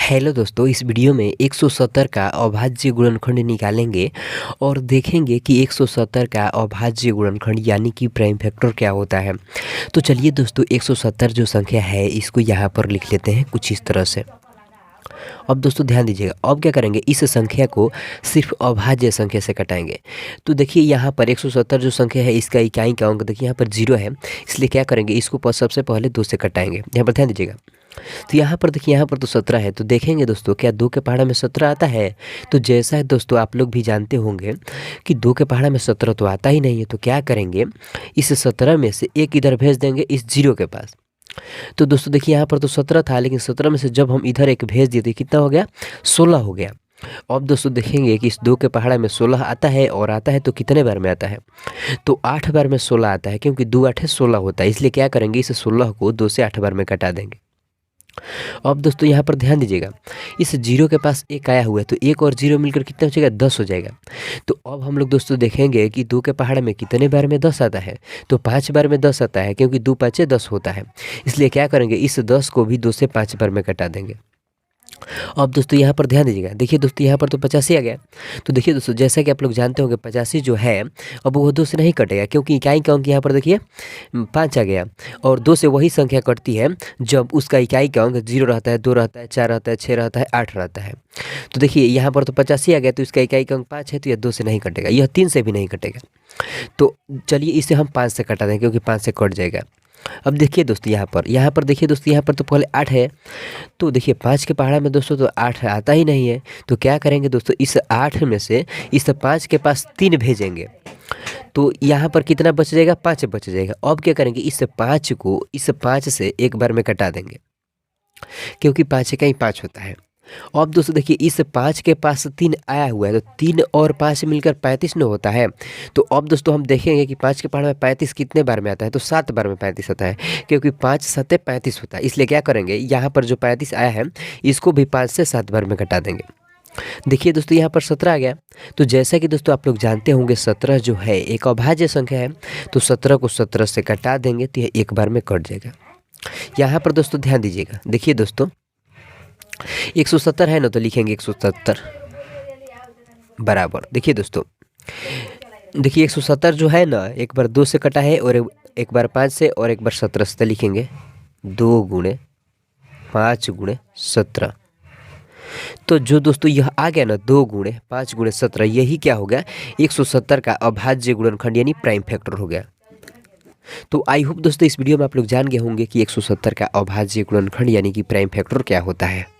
Hello दोस्तों, इस video में 170 का अभाज्य गुणनखंड निकालेंगे और देखेंगे कि 170 का अभाज्य गुणनखंड यानी कि प्राइम फैक्टर क्या होता है। तो चलिए दोस्तों, 170 जो संख्या है इसको यहाँ पर लिख लेते हैं कुछ इस तरह से। अब दोस्तों ध्यान दीजिएगा, अब क्या करेंगे, इस संख्या को सिर्फ अभाज्य संख्या से कटाएंगे। तो देखिए यहाँ पर 170 जो संख्या है इसका इकाई का अंक देखिए यहाँ पर 0 है, इसलिए क्या करेंगे, इसको सबसे पहले 2 से कटाएंगे। यहाँ पर ध्यान दीजिएगा, तो यहाँ पर देखिए यहाँ पर तो 17 है, तो देखेंगे दोस्तों क्या 2 के पहाड़ा में 17 आता है। तो जैसा है दोस्तों आप लोग भी जानते होंगे कि 2 के पहाड़ा में 17 तो आता ही नहीं है, तो क्या करेंगे, इस 17 में से एक इधर भेज देंगे इस 0 के पास। तो दोस्तों देखिए यहाँ पर तो 17 था, लेकिन 17 में से जब हम इधर एक भेज दिए तो कितना हो गया, 16 हो गया। अब दोस्तों देखेंगे कि इस 2 के पहाड़ा में 16 आता है, और आता है तो कितने बार में आता है, तो 8 बार में 16 आता है, क्योंकि 2 8 16 होता है। इसलिए क्या करेंगे, इस 16 को 2 से 8 बार में कटा देंगे। अब दोस्तों यहाँ पर ध्यान दीजिएगा, इस 0 के पास एक आया हुआ है, तो 1 और 0 मिलकर कितना हो जाएगा, 10 हो जाएगा। तो अब हम लोग दोस्तों देखेंगे कि 2 के पहाड़ में कितने बार में 10 आता है, तो 5 बार में 10 आता है, क्योंकि 2 5 10 होता है। इसलिए क्या करेंगे, इस 10 को भी 2 से 5 बार में कटा देंगे। अब दोस्तों यहाँ पर ध्यान दीजिएगा, देखिए दोस्तों यहाँ पर तो 85 आ गया। तो देखिए दोस्तों, जैसा कि आप लोग जानते होंगे 85 जो है अब वो 2 से नहीं कटेगा, क्योंकि इकाई का अंक यहाँ पर देखिए 5 आ गया, और 2 से वही संख्या कटती है जब उसका इकाई का अंक 0 रहता है, 2 रहता है, 4 रहता है, 6 रहता है, 8 रहता है। तो देखिए यहाँ पर तो 85 आ गया, तो इसका इकाई का अंक 5 है, तो यह 2 से नहीं कटेगा, यह 3 से भी नहीं कटेगा। तो चलिए इसे हम 5 से कटा दें, क्योंकि 5 से कट जाएगा। अब देखिए दोस्तों यहाँ पर देखिए दोस्तों, यहाँ पर तो पहले 8 है, तो देखिए 5 के पहाड़ा में दोस्तों तो 8 आता ही नहीं है। तो क्या करेंगे दोस्तों, इस 8 में से इस 5 के पास 3 भेजेंगे, तो यहाँ पर कितना बच जाएगा, 5 बच जाएगा। अब क्या करेंगे, इस 5 को इस 5 से एक बार में कटा देंगे, क्योंकि 5 का ही 5 होता है। अब दोस्तों देखिए, इस 5 के पास 3 आया हुआ है, तो 3 और 5 मिलकर 35 न होता है। तो अब दोस्तों हम देखेंगे कि 5 के पहाड़ में 35 कितने बार में आता है, तो 7 बार में 35 आता है, क्योंकि 5 7 35 होता है। इसलिए क्या करेंगे, यहाँ पर जो 35 आया है इसको भी 5 से 7 बार में कटा देंगे। देखिए दोस्तों यहाँ पर 17 आ गया। तो जैसा कि दोस्तों आप लोग जानते होंगे 17 जो है एक अभाज्य संख्या है, तो 17 को 17 से कटा देंगे तो यह एक बार में कट जाएगा। यहाँ पर दोस्तों ध्यान दीजिएगा, देखिए दोस्तों 170 है ना, तो लिखेंगे 170 बराबर, देखिए दोस्तों देखिए 170 जो है ना, एक बार 2 से कटा है, और एक बार 5 से, और एक बार 17 से, लिखेंगे 2 गुणे 5 गुणे 17। तो जो दोस्तों यह आ गया ना, 2 गुणे 5 गुणे 17, यही क्या हो गया, 170 का अभाज्य गुणनखंड यानी प्राइम फैक्टर हो गया। तो आई होप दोस्तों इस वीडियो में आप लोग जान गए होंगे कि 170 का अभाज्य गुणनखंड यानी कि प्राइम फैक्टर क्या होता है।